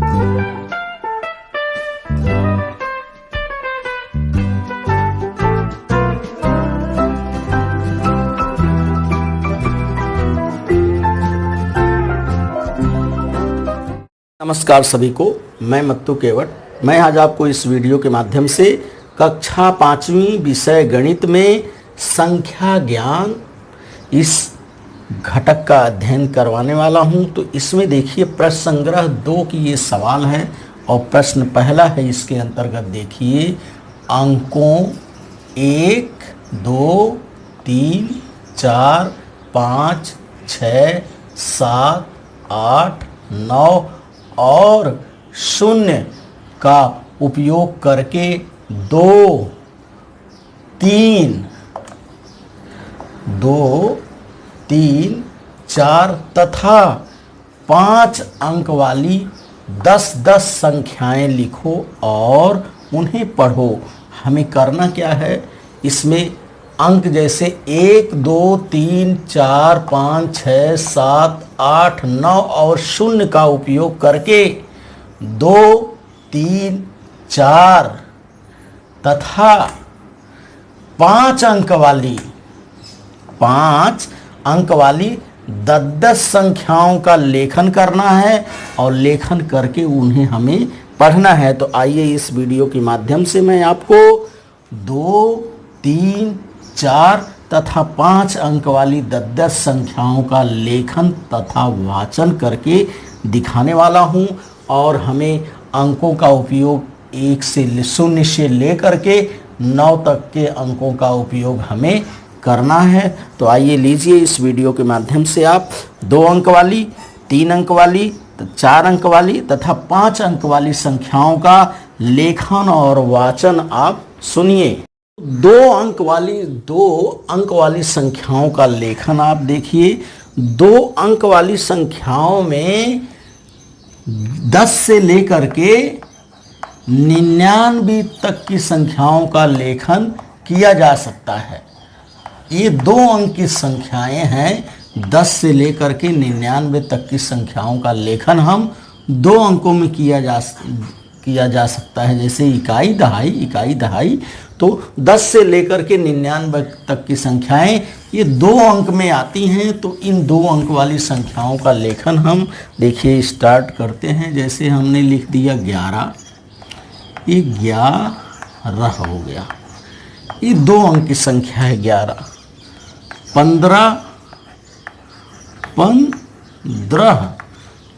नमस्कार सभी को, मैं मत्तू केवट। मैं आज आपको इस वीडियो के माध्यम से कक्षा 5वीं विषय गणित में संख्या ज्ञान इस घटक का अध्ययन करवाने वाला हूं। तो इसमें देखिए प्रश्न संग्रह 2 की ये सवाल है और प्रश्न पहला है। इसके अंतर्गत देखिए अंकों 1, 2, 3, 4, 5, 6, 7, 8, 9 और 0 का उपयोग करके 2, 3, 4 तथा 5 अंक वाली 10-10 संख्याएं लिखो और उन्हें पढ़ो। हमें करना क्या है, इसमें अंक जैसे 1, 2, 3, 4, 5, 6, 7, 8, 9 और 0 का उपयोग करके 2, 3, 4 तथा 5 अंक वाली 10-10 संख्याओं का लेखन करना है और लेखन करके उन्हें हमें पढ़ना है। तो आइए इस वीडियो के माध्यम से मैं आपको 2, 3, 4 तथा 5 अंक वाली 10-10 संख्याओं का लेखन तथा वाचन करके दिखाने वाला हूं। और हमें अंकों का उपयोग 1 से 0 से लेकर के 9 तक के अंकों का उपयोग हमें करना है। तो आइए लीजिए इस वीडियो के माध्यम से आप 2 अंक वाली, 3 अंक वाली, 4 अंक वाली तथा 5 अंक वाली संख्याओं का लेखन और वाचन आप सुनिए। 2 अंक वाली संख्याओं का लेखन आप देखिए। 2 अंक वाली संख्याओं में 10 से लेकर के 99 तक की संख्याओं का लेखन किया जा सकता है। ये 2 अंक की संख्याएं हैं। 10 से लेकर के 99 तक की संख्याओं का लेखन हम 2 अंकों में किया जा सकता है। जैसे इकाई दहाई। तो 10 से लेकर के 99 तक की संख्याएं ये 2 अंक में आती हैं। तो इन 2 अंक वाली संख्याओं का लेखन हम देखिए स्टार्ट करते हैं। जैसे हमने लिख दिया 11, ये 11 हो गया। ये 2 अंक की संख्या है 11। 15,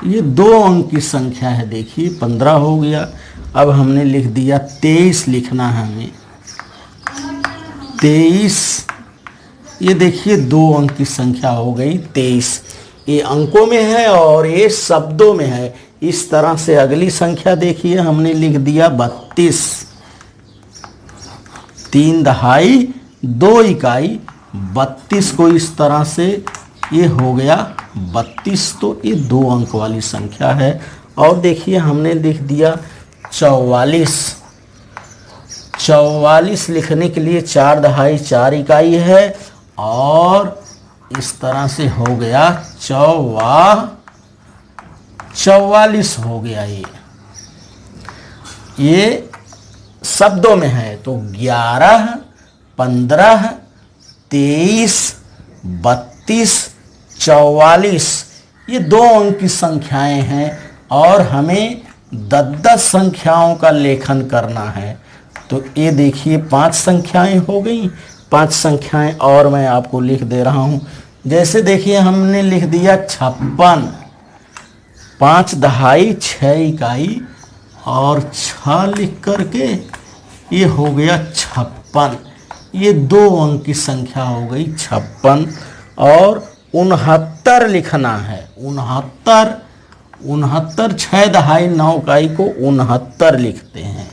ये 2 अंक की संख्या है। देखिए 15 हो गया। अब हमने लिख दिया 23, लिखना है हमें 23। ये देखिए 2 अंक की संख्या हो गई 23। ये अंकों में है और ये शब्दों में है। इस तरह से अगली संख्या देखिए हमने लिख दिया 32। 3 दहाई 2 इकाई 32 को इस तरह से ये हो गया 32। तो ये 2 अंक वाली संख्या है। और देखिए हमने लिख दिया 44। 44 लिखने के लिए 4 दहाई 4 इकाई है और इस तरह से हो गया 44 हो गया। ये शब्दों में है। तो 11, 15, 23, 32, 44 ये 2 अंक की संख्याएं हैं और हमें 10-10 संख्याओं का लेखन करना है। तो ये देखिए 5 संख्याएं हो गई। 5 संख्याएं और मैं आपको लिख दे रहा हूं। जैसे देखिए हमने लिख दिया 56। 5 दहाई 6 इकाई और 6 लिख करके ये हो गया 56। ये 2 अंक की संख्या हो गई 56। और 69 लिखना है। 69 6 दहाई 9 इकाई को 69 लिखते हैं।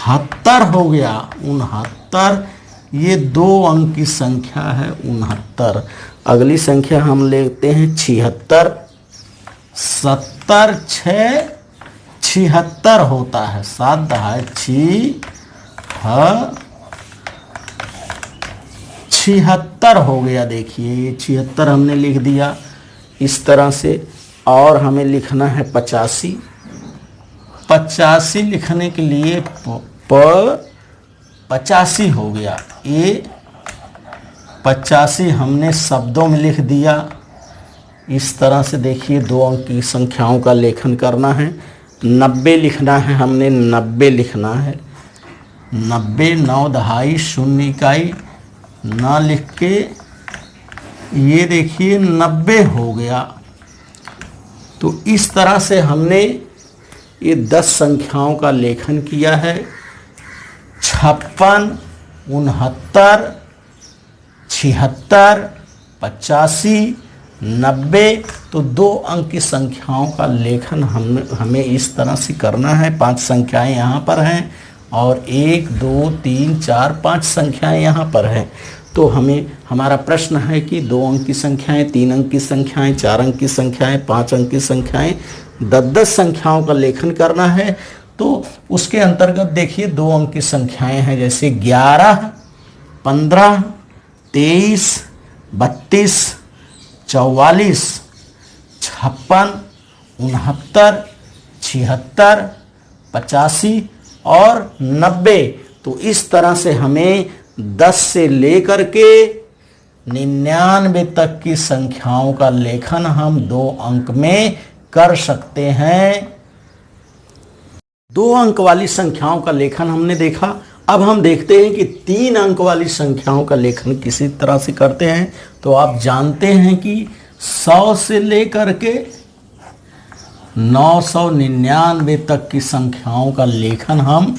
69 हो गया। 69 ये 2 अंक की संख्या है 69। अगली संख्या हम लेते हैं 76। 70 6 76 होता है। 7 दहाई 76 हो गया। देखिए ये 76 हमने लिख दिया इस तरह से। और हमें लिखना है 85। 85 लिखने के लिए 85 हो गया। ये 85 हमने शब्दों में लिख दिया। इस तरह से देखिए 2 अंक की संख्याओं का लेखन करना है। 90 लिखना है, हमने 90 लिखना है। 90 9 दहाई 0 इकाई ना लिख के ये देखिए 90 हो गया। तो इस तरह से हमने ये 10 संख्याओं का लेखन किया है। 56 69 76 85 90। तो 2 अंक की संख्याओं का लेखन हमें इस तरह से करना है। 5 संख्याएं यहाँ पर हैं और 1 2 3 4 5 संख्याएं यहाँ पर हैं। तो हमारा प्रश्न है कि 2 अंक की संख्याएं, 3 अंक की संख्याएं, 4 अंक की संख्याएं, 5 अंक की संख्याएं, 10 संख्याओं का लेखन करना है। तो उसके अंतर्गत देखिए 2 अंक की संख्याएं हैं, जैसे 11 15 23 32 44 56 69 76 85 और 90। तो इस तरह से हमें 10 से लेकर के 99 तक की संख्याओं का लेखन हम 2 अंक में कर सकते हैं। 2 अंक वाली संख्याओं का लेखन हमने देखा। अब हम देखते हैं कि 3 अंक वाली संख्याओं का लेखन किसी तरह से करते हैं। तो आप जानते हैं कि 100 से लेकर के 999 तक की संख्याओं का लेखन हम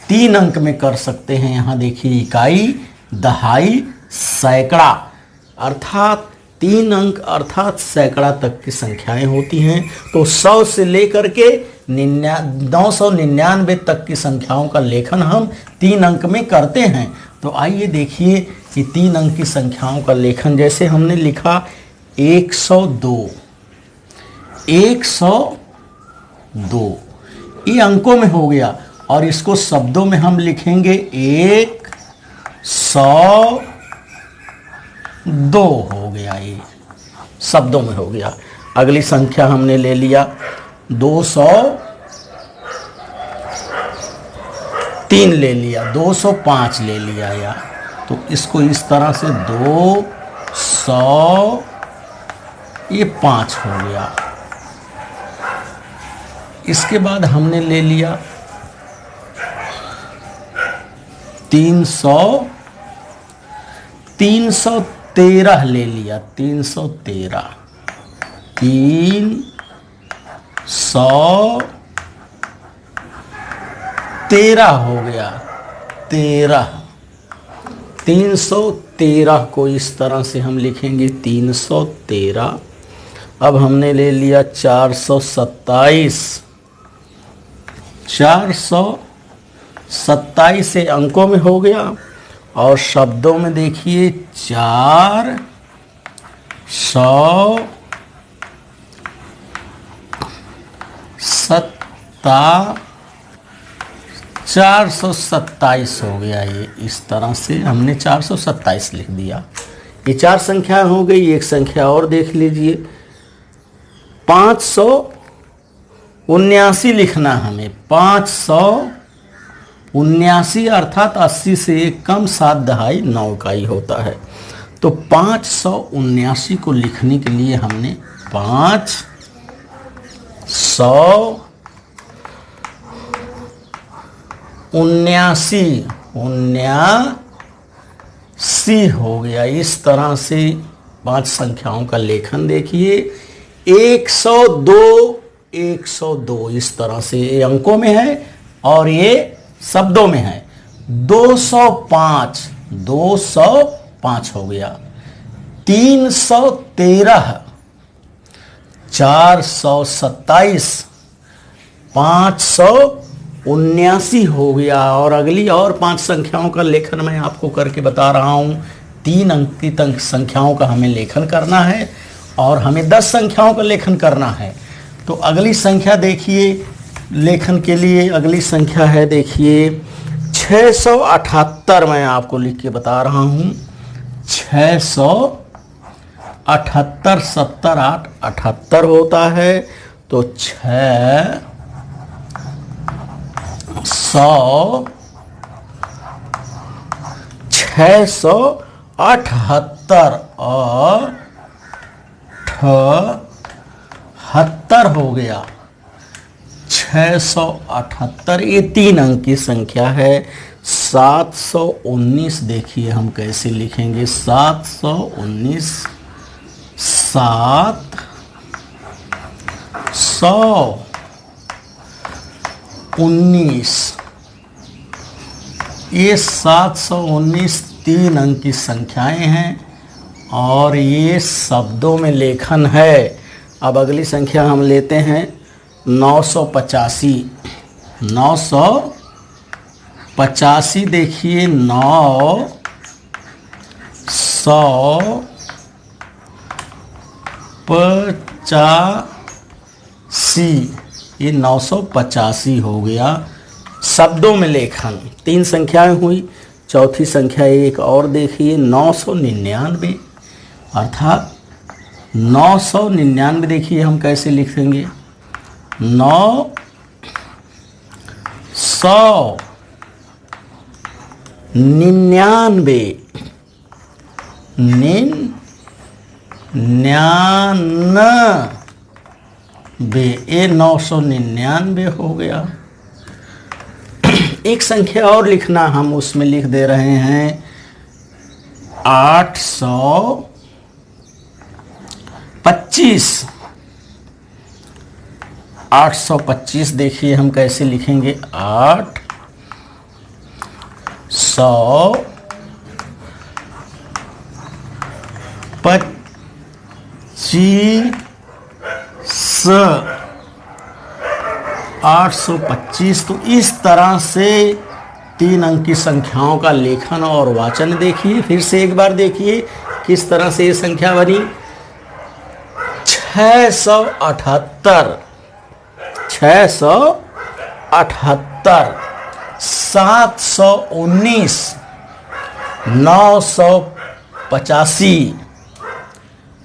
3 अंक में कर सकते हैं। यहाँ देखिए इकाई दहाई सैकड़ा, अर्थात 3 अंक अर्थात सैकड़ा तक की संख्याएं होती हैं। तो 100 से लेकर के 999 तक की संख्याओं का लेखन हम 3 अंक में करते हैं। तो आइए देखिए कि 3 अंक की संख्याओं का लेखन, जैसे हमने लिखा 102। 102 ये अंकों में हो गया और इसको शब्दों में हम लिखेंगे 102 हो गया। ये शब्दों में हो गया। अगली संख्या हमने ले लिया 203 ले लिया, 205 ले लिया या तो इसको इस तरह से 200 ये 5 हो गया। इसके बाद हमने ले लिया 313 ले लिया, 313 हो गया 13। 313 को इस तरह से हम लिखेंगे 313। अब हमने ले लिया 427। 427 से अंकों में हो गया और शब्दों में देखिए 427 हो गया। ये इस तरह से हमने 427 लिख दिया। ये 4 संख्या हो गई। एक संख्या और देख लीजिए 579 लिखना हमें। 579 अर्थात 80 से एक कम 7 दहाई 9 इकाई होता है। तो 579 को लिखने के लिए हमने 579 हो गया। इस तरह से 5 संख्याओं का लेखन देखिए 102 इस तरह से ये अंकों में है और ये शब्दों में है। 205 हो गया। 313 427 579 हो गया। और अगली और 5 संख्याओं का लेखन मैं आपको करके बता रहा हूं। 3 अंक की संख्याओं का हमें लेखन करना है और हमें 10 संख्याओं का लेखन करना है। तो अगली संख्या देखिए, लेखन के लिए अगली संख्या है देखिए 678। मैं आपको लिख के बता रहा हूं 678। 78 70 8 78 होता है। तो 678 और 78 हो गया। 678 ये 3 अंक की संख्या है। 719 देखिए हम कैसे लिखेंगे। 719 719 ये 719 3 अंक की संख्याएं हैं और ये शब्दों में लेखन है। अब अगली संख्या हम लेते हैं 985। 985 देखिए 985 ये 985 हो गया। शब्दों में लेखन 3 संख्याएं हुई। चौथी संख्या एक और देखिए 999 अर्थात 999 देखिए हम कैसे लिखेंगे। 999 ये 999 हो गया। एक संख्या और लिखना, हम उसमें लिख दे रहे हैं 825। 825 देखिए हम कैसे लिखेंगे। 825। तो इस तरह से 3 अंक की संख्याओं का लेखन और वाचन देखिए। फिर से एक बार देखिए किस तरह से ये संख्या बनी। 678 719 985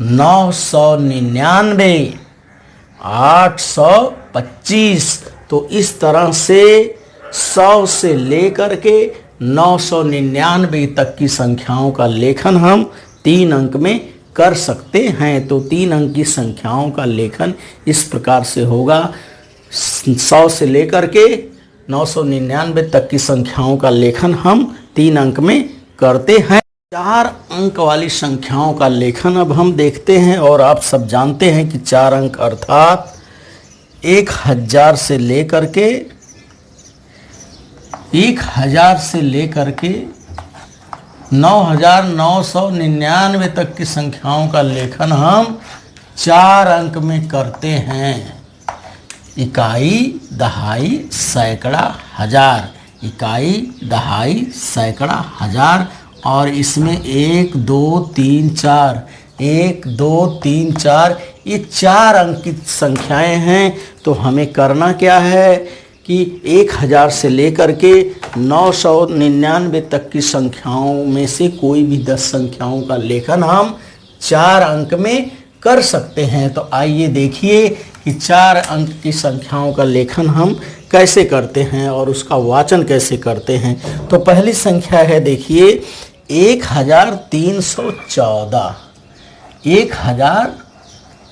999 825। तो इस तरह से 100 से लेकर के 999 तक की संख्याओं का लेखन हम 3 अंक में कर सकते हैं। तो 3 अंक की संख्याओं का लेखन इस प्रकार से होगा। 100 से लेकर के 999 तक की संख्याओं का लेखन हम 3 अंक में करते हैं। 4 अंक वाली संख्याओं का लेखन अब हम देखते हैं। और आप सब जानते हैं कि 4 अंक अर्थात 1000 से लेकर के 9999 तक की संख्याओं का लेखन हम 4 अंक में करते हैं। इकाई, दहाई, सैकड़ा, हजार। इकाई, दहाई, सैकड़ा, हजार। और इसमें 1 2 3 4 1 2 3 4 ये 4 अंक की संख्याएं हैं। तो हमें करना क्या है कि 1000 से लेकर के 999 तक की संख्याओं में से कोई भी 10 संख्याओं का लेखन हम 4 अंक में कर सकते हैं। तो आइए देखिए कि 4 अंक की संख्याओं का लेखन हम कैसे करते हैं और उसका वाचन कैसे करते हैं। तो पहली संख्या है देखिए 1314।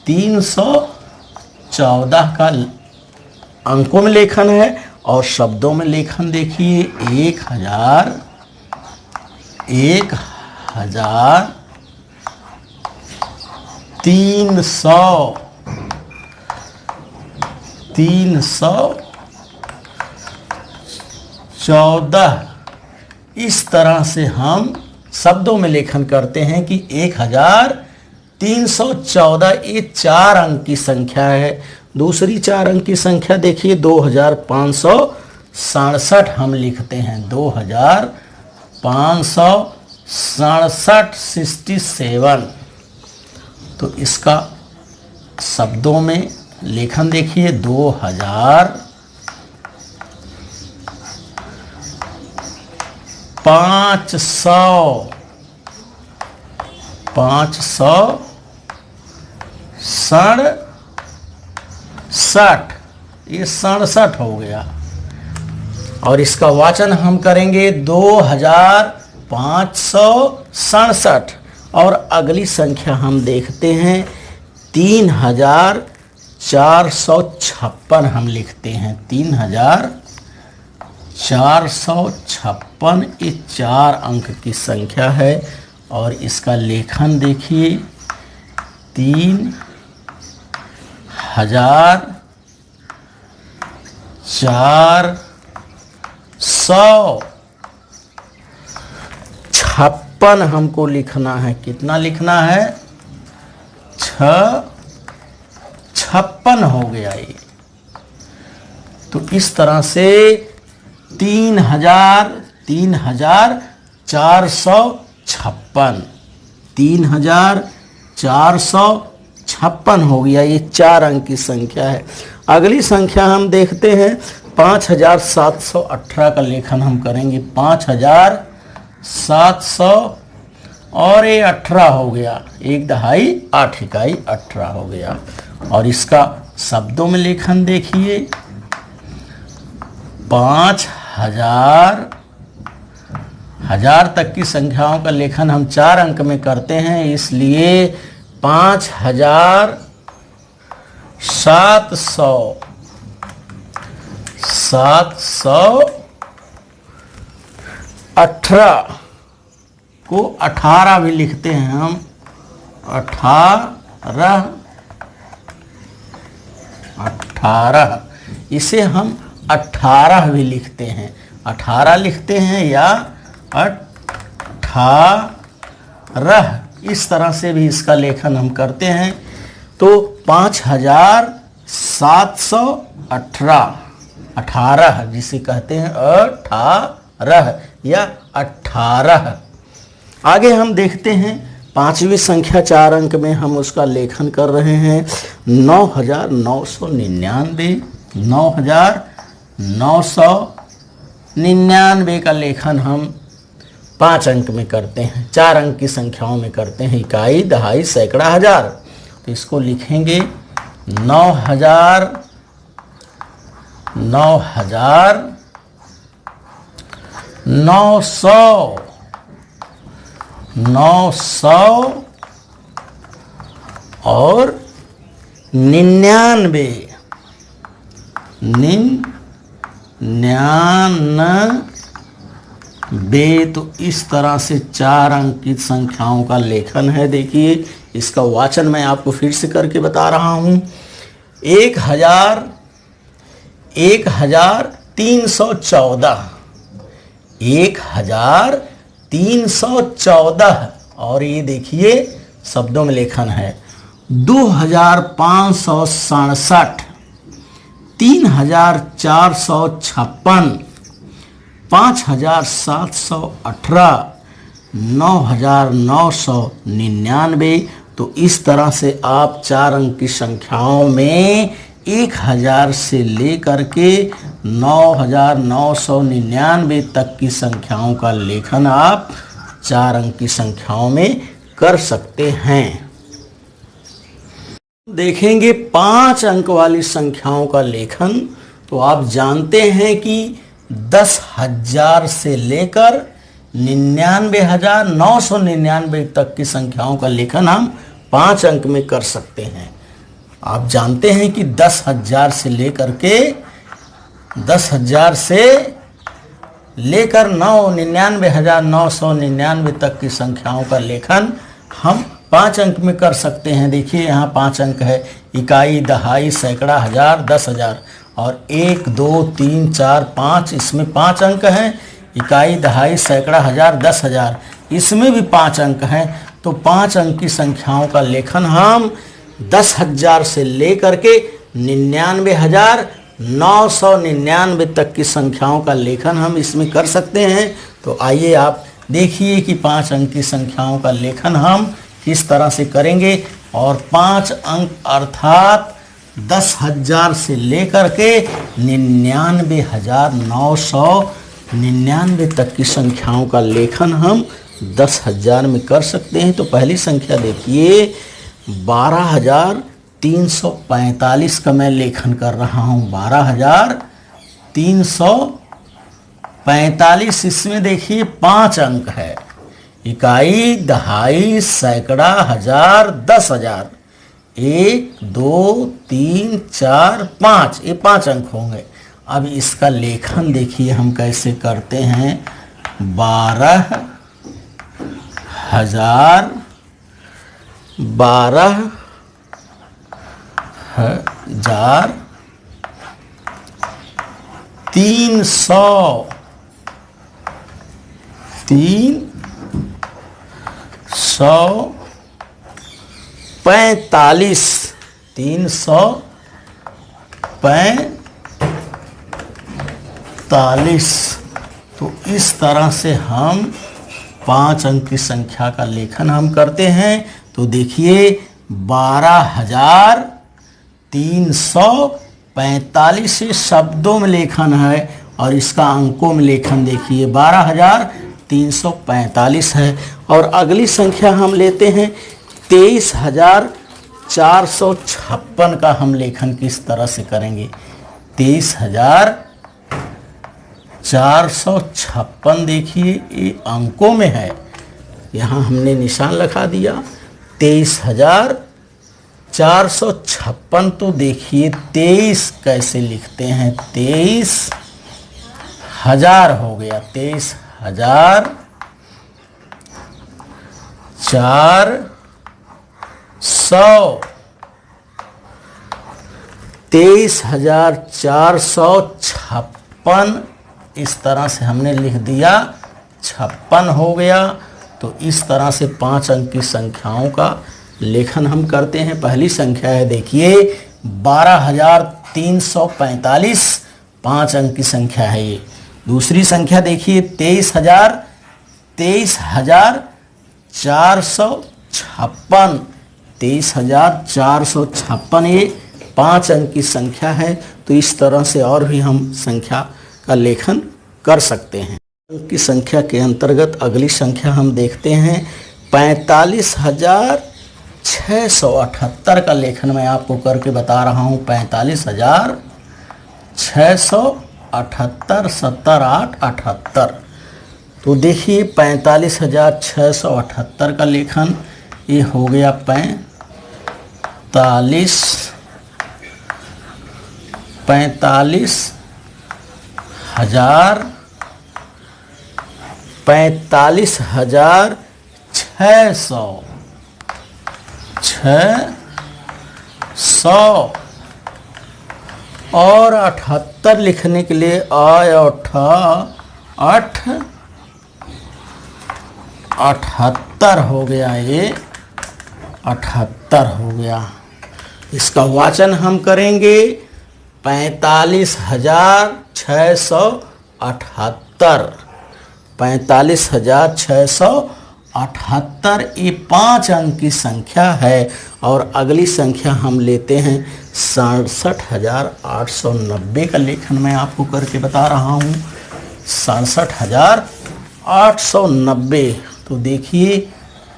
1314 का अंकों में लेखन है और शब्दों में लेखन देखिए 1000 314। इस तरह से हम शब्दों में लेखन करते हैं कि 1314 ये 4 अंक की संख्या है। दूसरी 4 अंक की संख्या देखिए 2567 हम लिखते हैं। 2567 67। तो इसका शब्दों में लेखन देखिए 2500 500 67, ये 67 हो गया। और इसका वाचन हम करेंगे 2567। और अगली संख्या हम देखते हैं 3456 हम लिखते हैं 3456, ये 4 अंक की संख्या है। और इसका लेखन देखिए 3456 हमको लिखना है। कितना लिखना है? 56 हो गया ये। तो इस तरह से 3456 हो गया। ये 4 अंक की संख्या है। अगली संख्या हम देखते हैं 5718 का लेखन हम करेंगे। 5700 और ये 18 हो गया। 1 दहाई 8 इकाई 18 हो गया। और इसका शब्दों में लेखन देखिए 5000 तक की संख्याओं का लेखन हम 4 अंक में करते हैं, इसलिए 5718 को 18 भी लिखते हैं हम। 18 इसे हम 18 भी लिखते हैं। 18 लिखते हैं या 18, इस तरह से भी इसका लेखन हम करते हैं। तो 5718 जिसे कहते हैं 18 या 18। आगे हम देखते हैं 5वीं संख्या 4 अंक में हम उसका लेखन कर रहे हैं 9999। 9999 का लेखन हम 5 अंक में करते हैं, 4 अंक की संख्याओं में करते हैं। इकाई, दहाई, सैकड़ा, हजार। तो इसको लिखेंगे 9000 900 और 99। तो इस तरह से 4 अंक की संख्याओं का लेखन है। देखिए इसका वाचन मैं आपको फिर से करके बता रहा हूँ। 1314, 1314। और ये देखिए शब्दों में लेखन है 2567, 3456, 5718, 9999। तो इस तरह से आप 4 अंक की संख्याओं में 1000 से लेकर के 9999 तक की संख्याओं का लेखन आप 4 अंक की संख्याओं में कर सकते हैं। देखेंगे 5 अंक वाली संख्याओं का लेखन। तो आप जानते हैं कि 10,000 से लेकर 99,999 तक की संख्याओं का लेखन हम 5 अंक में कर सकते हैं। आप जानते हैं कि 10,000 से लेकर 99,999 तक की संख्याओं का लेखन हम 5 अंक में कर सकते हैं। देखिए यहाँ 5 अंक है, इकाई, दहाई, सैकड़ा, हजार, 10,000। और 1 2 3 4 5 इसमें 5 अंक हैं। इकाई, दहाई, सैकड़ा, हजार, 10,000 इसमें भी 5 अंक हैं। तो 5 अंक की संख्याओं का लेखन हम 10,000 से लेकर के 99,999 तक की संख्याओं का लेखन हम इसमें कर सकते हैं। तो आइए आप देखिए कि 5 अंक की संख्याओं का लेखन हम किस तरह से करेंगे। और 5 अंक अर्थात 10,000 से लेकर के 99,999 तक की संख्याओं का लेखन हम 10,000 में कर सकते हैं। तो पहली संख्या देखिए 12,300। 345 का मैं लेखन कर रहा हूँ। 12,345। इसमें देखिए 5 अंक है। इकाई, दहाई, सैकड़ा, हजार, 10,000। 1 2 3 4 5, ये 5 अंक होंगे। अब इसका लेखन देखिए हम कैसे करते हैं। 12,000, 12,300, 345, 345। तो इस तरह से हम 5 अंक की संख्या का लेखन हम करते हैं। तो देखिए 12,345 ये शब्दों में लेखन है और इसका अंकों में लेखन देखिए 12,345 है। और अगली संख्या हम लेते हैं 23,456 का हम लेखन किस तरह से करेंगे। 23,456 देखिए ये अंकों में है, यहाँ हमने निशान लगा दिया। 23,456। तो देखिए 23 कैसे लिखते हैं। 23,000 हो गया। 23,400, 23,456 इस तरह से हमने लिख दिया। 56 हो गया। तो इस तरह से 5 अंक की संख्याओं का लेखन हम करते हैं। पहली संख्या है देखिए 12,345, 5 अंक की संख्या है ये। दूसरी संख्या देखिए 23,456, 23,456 ये 5 अंक की संख्या है। तो इस तरह से और भी हम संख्या का लेखन कर सकते हैं। अंक की संख्या के अंतर्गत अगली संख्या हम देखते हैं 45,678 का लेखन मैं आपको करके बता रहा हूँ। 45,678, 70 8 78। तो देखिए 45,678 का लेखन ये हो गया 45,600, 600 और 78 लिखने के लिए 78 हो गया। ये 78 हो गया। इसका वाचन हम करेंगे 45,678, 45,678 ये 5 अंक की संख्या है। और अगली संख्या हम लेते हैं 67,890 का लेखन मैं आपको करके बता रहा हूँ। 67,890। तो देखिए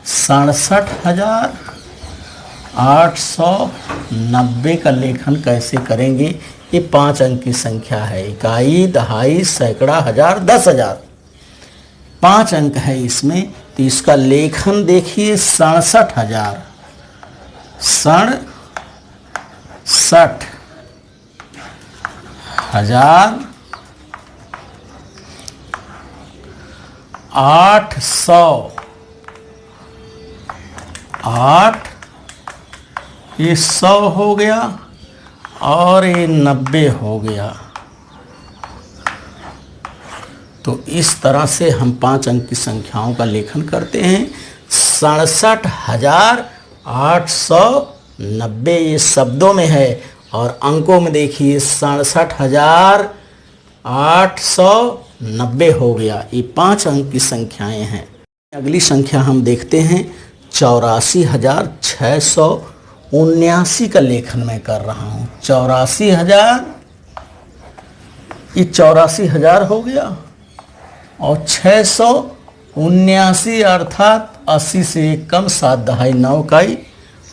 67,890 का लेखन कैसे करेंगे। ये 5 अंक की संख्या है। इकाई, दहाई, सैकड़ा, हजार, 10,000। 5 अंक है इसमें। तो इसका लेखन देखिए 67,000, 67,000, 800, 8 ये 100 हो गया और ये 90 हो गया। तो इस तरह से हम 5 अंक की संख्याओं का लेखन करते हैं। 67,890 ये शब्दों में है और अंकों में देखिए 67,890 हो गया। ये 5 अंक की संख्याएं हैं। अगली संख्या हम देखते हैं 84,679 का लेखन मैं कर रहा हूँ। 84,000, ये 84,000 हो गया और 679 अर्थात 80 से एक कम, 7 दहाई 9 इकाई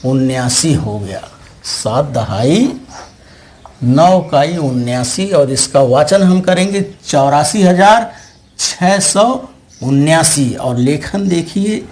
79 हो गया। 7 दहाई 9 काई 79 और इसका वाचन हम करेंगे 84,679 और लेखन देखिए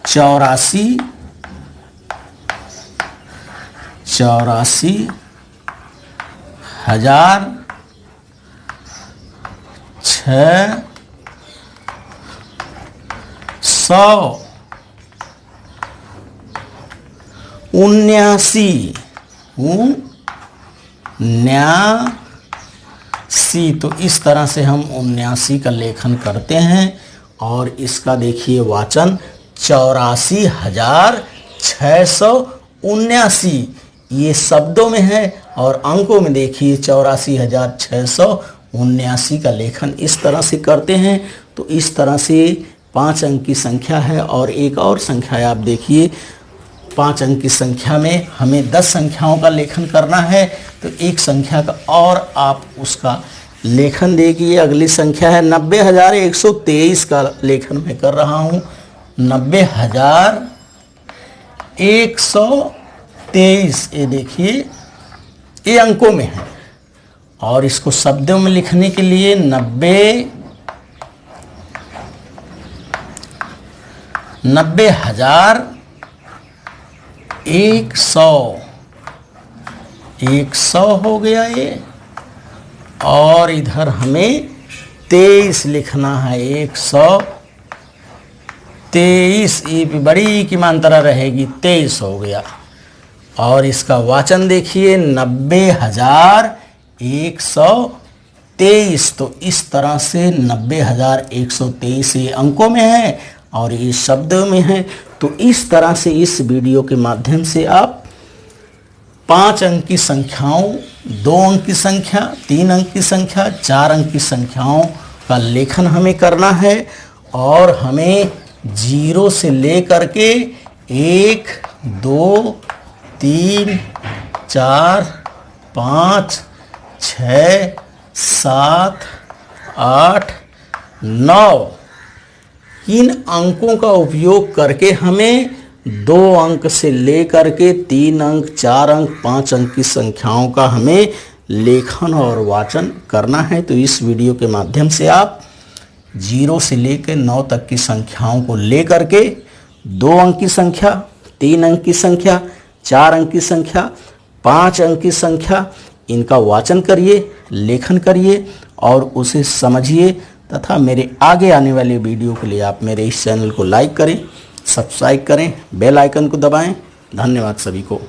84,679 तो इस तरह से हम 79 का लेखन करते हैं और इसका देखिए वाचन 84,679 ये शब्दों में है और अंकों में देखिए 84,679 का लेखन इस तरह से करते हैं। तो इस तरह से 5 अंक की संख्या है और एक और संख्या है, आप देखिए 5 अंक की संख्या में हमें 10 संख्याओं का लेखन करना है। तो एक संख्या का और आप उसका लेखन देखिए। अगली संख्या है 90,123 का लेखन मैं कर रहा हूँ। 90,123 ये देखिए ये अंकों में है और इसको शब्दों में लिखने के लिए 90,100 हो गया ये और इधर हमें 23 लिखना है। 123 ये बड़ी की मात्रा रहेगी, 23 हो गया और इसका वाचन देखिए 90,123। तो इस तरह से 90,123 ये अंकों में है और ये शब्दों में है। तो इस तरह से इस वीडियो के माध्यम से आप 5 अंक की संख्याओं, 2 अंक की संख्या, 3 अंक की संख्या, 4 अंक की संख्याओं का लेखन हमें करना है और हमें 0 से लेकर के 1, 2, 3, 4, 5, 6, 7, 8, 9 इन अंकों का उपयोग करके हमें 2 अंक से लेकर के 3 अंक, 4 अंक, 5 अंक की संख्याओं का हमें लेखन और वाचन करना है। तो इस वीडियो के माध्यम से आप 0 से लेकर 9 तक की संख्याओं को लेकर के 2 अंक की संख्या, 3 अंक की संख्या, 4 अंक की संख्या, 5 अंक की संख्या इनका वाचन करिए, लेखन करिए और उसे समझिए तथा मेरे आगे आने वाले वीडियो के लिए आप मेरे इस चैनल को लाइक करें, सब्सक्राइब करें, बेल आइकन को दबाएं। धन्यवाद सभी को।